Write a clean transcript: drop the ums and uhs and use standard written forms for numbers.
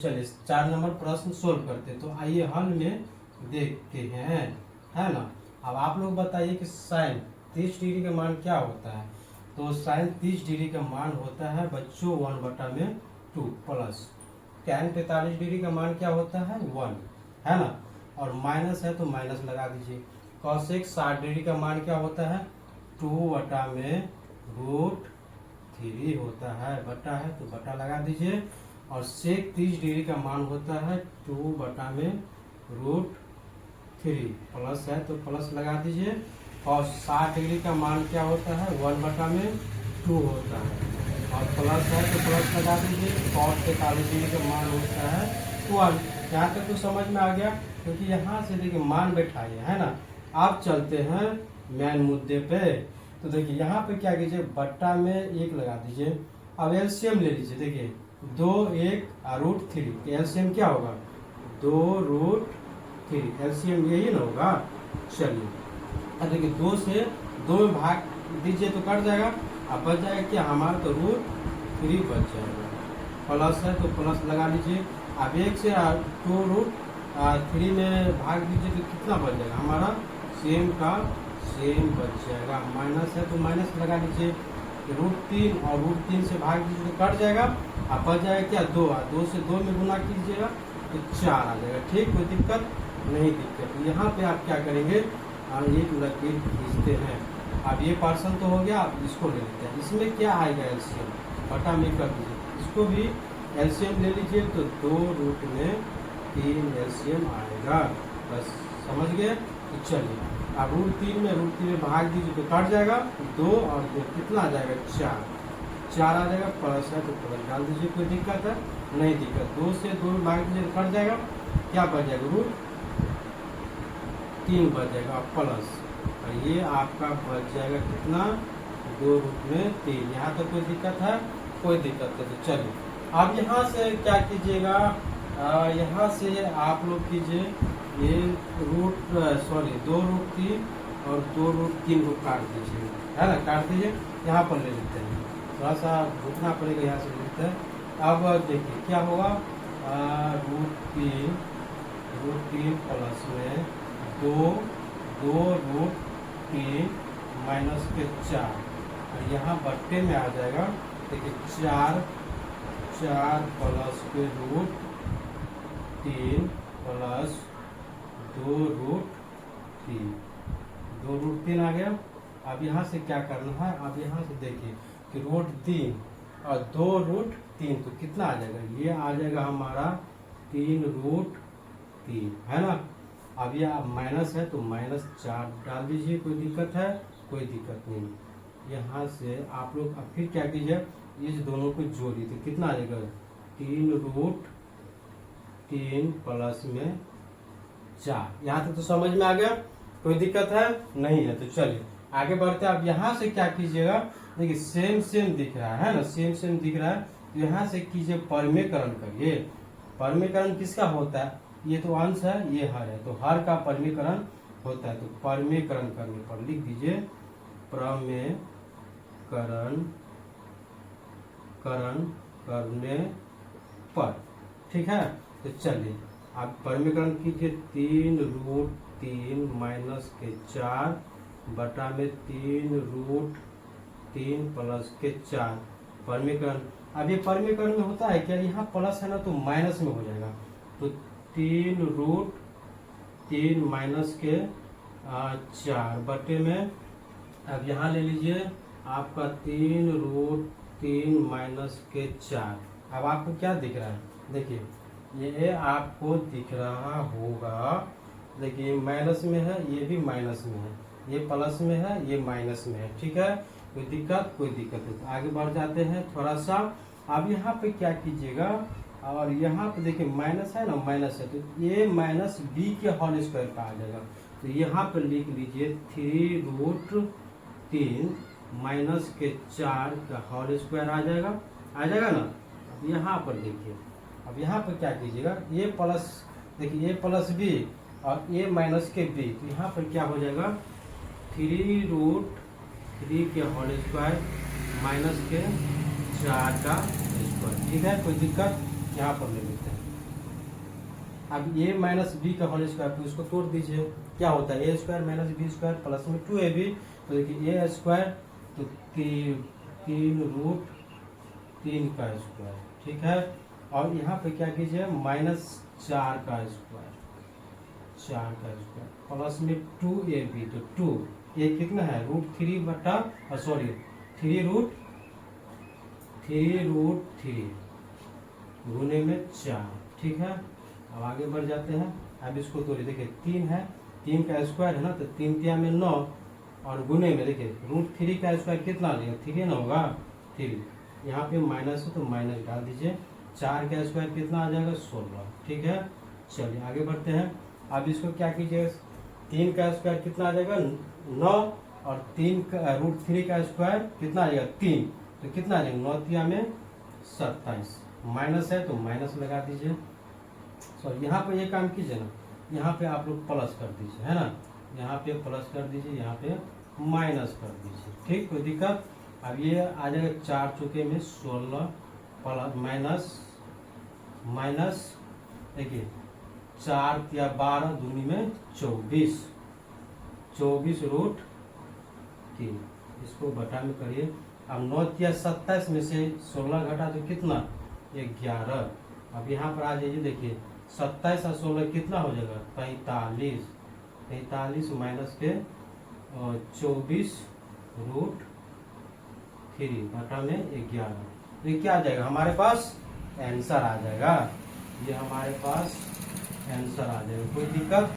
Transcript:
चलिए 4 नंबर प्रश्न सोल्व करते तो आइए हल में देखते हैं, है ना। अब आप लोग बताइए कि साइन 30 डिग्री का मान क्या होता है। तो साइन 30 डिग्री का मान होता है बच्चों 1/2 प्लस टैन 45 डिग्री का मान क्या होता है 1, है ना। और माइनस है तो माइनस लगा दीजिए। कॉसेक 60 डिग्री का मान क्या होता है 2/√3 होता है, बटा है तो बटा लगा दीजिए। और सेक 30 डिग्री का मान होता है 2/√3 प्लस है तो प्लस लगा दीजिए। और 60 डिग्री का मान क्या होता है 1/2 होता है और प्लस है तो प्लस लगा दीजिए। cos 45 डिग्री का मान होता है 1। यहाँ तक तो समझ में आ गया, क्योंकि यहाँ से देखिए मान बैठाइए, है ना। आप चलते हैं मेन मुद्दे पे। तो देखिए यहाँ पे क्या कीजिए बट्टा में 1 लगा दीजिए। अब एलसीएम ले लीजिए। देखिए 2 1 √3 एलसीएम क्या होगा 2√3 एलसीएम यही ना होगा। चलिए अब देखिए 2 से 2 में भाग दीजिए तो कट जाएगा। अब बच जाएगा क्या हमारा तो √3 बच जाएगा। प्लस है तो प्लस लगा लीजिए। अब 1 से 2√3 में भाग दीजिए तो कितना बच जाएगा हमारा सेम का सेम बच जाएगा। माइनस है तो माइनस लगा लीजिए। √3 और √3 से भाग दीजिए तो कट जाएगा। अब बच जाएगा क्या 2 से 2 में गुना कीजिएगा तो 4 आ जाएगा। ठीक, कोई दिक्कत नहीं दिक्कत। यहाँ पे आप क्या करेंगे एक लकीर खींचते हैं। अब ये पर्सन तो हो गया, आप इसको ले लेते हैं। इसमें क्या आएगा एलसीएम बटा में कर दीजिए। इसको भी एलसीएम ले लीजिए तो 2√3 एलसीएम आएगा। बस समझ गए। तो चलिए अब √3 में भाग दीजिए तो कट जाएगा। 2 और 2 कितना आ जाएगा 4 आ जाएगा। प्लस है तो प्लस डाल दीजिए। कोई दिक्कत है नहीं दिक्कत। 2 से 2 में भाग दीजिए तो कट जाएगा। क्या बच जाएगा √3 बच जाएगा प्लस। और ये आपका बच जाएगा कितना 2√3। यहाँ तक कोई दिक्कत है कोई दिक्कत है। तो चलिए अब यहाँ से क्या कीजिएगा यहाँ से आप लोग कीजिए ये 2√3 और 2√3 को काट दीजिए, है ना। काट दीजिए। यहाँ पर ले लेते हैं, थोड़ा सा रुकना पड़ेगा। यहाँ से लेते हैं। अब देखिए क्या होगा √3 प्लस में 2√3 माइनस के 4 और यहाँ बट्टे में आ जाएगा। देखिए 4 प्लस के √3 प्लस 2√3 आ गया। अब यहाँ से क्या करना है, अब यहाँ से देखिए कि √3 और 2√3 तो कितना आ जाएगा ये आ जाएगा हमारा 3√3, है ना। अब ये माइनस है तो -4 डाल दीजिए। कोई दिक्कत है कोई दिक्कत नहीं। यहाँ से आप लोग अब फिर क्या कीजिए इस दोनों को जोड़िए तो कितना आ जाएगा 3√3 प्लस में 4। यहाँ तक तो समझ में आ गया, कोई दिक्कत है नहीं है। तो चलिए आगे बढ़ते हैं। अब यहाँ से क्या कीजिएगा देखिए सेम दिख रहा है ना, सेम दिख रहा है। तो यहाँ से कीजिए परमीकरण करिए। परमीकरण किसका होता है, ये तो अंश है ये हर है तो हर का परमीकरण होता है। तो परमीकरण करने पर लिख दीजिए परमीकरण करने पर, ठीक है। तो चलिए आप परमीकरण कीजिए 3√3 माइनस के 4 बटा में 3√3 प्लस के 4 परमीकरण। अब ये परमीकरण में होता है क्या यहाँ प्लस है ना तो माइनस में हो जाएगा। तो 3√3 माइनस के 4 बटे में अब यहाँ ले लीजिए आपका 3√3 माइनस के 4। अब आपको क्या दिख रहा है देखिए ये आपको दिख रहा होगा। देखिए माइनस में है ये भी माइनस में है, ये प्लस में है ये माइनस में है, ठीक है। कोई दिक्कत है। तो आगे बढ़ जाते हैं थोड़ा सा। अब यहाँ पे क्या कीजिएगा और यहाँ पे देखिए माइनस है ना, माइनस है तो ये माइनस b के होल स्क्वायर का आ जाएगा। तो यहाँ पे लिख लीजिए 3√3 माइनस के 4 का होल स्क्वायर आ जाएगा ना। यहाँ पर देखिए अब यहाँ पर क्या कीजिएगा ये प्लस देखिए ये प्लस b और ये माइनस के b। तो यहाँ पर क्या हो जाएगा 3√3 के होल स्क्वायर माइनस के 4 का स्क्वायर, ठीक है। कोई दिक्कत यहाँ पर ले लेते हैं। अब ए माइनस बी का होल स्क्वायर, तो इसको तोड़ दीजिए, क्या होता है A square minus B square plus में 2ab, तो देखिए ए स्क्वायर तो 3√3 का स्क्वायर, ठीक है। और यहाँ पे क्या कीजिए -4 का स्क्वायर, 4 का स्क्वायर प्लस में 2ab, तो 2 ये कितना है √3 बटा सॉरी 3√3 गुने में 4, ठीक है। अब आगे बढ़ जाते हैं। अब इसको तोड़िए, देखिए 3 है, 3 का स्क्वायर है ना, तो 3 तिया में 9 और गुने में देखिए √3 का स्क्वायर कितना लेगा 3 ना होगा 3, यहाँ पे माइनस है तो माइनस डाल दीजिए, 4 का स्क्वायर कितना आ जाएगा 16, ठीक है। चलिए आगे बढ़ते हैं। अब इसको क्या कीजिए 3 का स्क्वायर कितना आ जाएगा 9 और 3 का √3 का स्क्वायर कितना आ जाएगा 3, तो कितना आ जाएगा 9 तिया में 27, माइनस है तो माइनस लगा दीजिए। सॉरी यहाँ पे ये काम कीजिए ना, यहाँ पे आप लोग प्लस कर दीजिए, है ना, यहाँ पे प्लस कर दीजिए, यहाँ पे माइनस कर दीजिए, ठीक, कोई दिक्कत। अब ये आ जाएगा 4 चौके में 16 प्लस माइनस देखिए 4 या 12 दूनी में 24 √3, इसको बटा में करिए। अब 9 या 27 में से 16 घटा तो कितना 11, अब यहाँ पर आ जाइए, देखिए 27 और 16 कितना हो जाएगा 45, 45 माइनस के 24√3 बटा में 11, ये क्या आ जाएगा हमारे पास आंसर आ जाएगा, ये हमारे पास आंसर आ जाएगा, कोई दिक्कत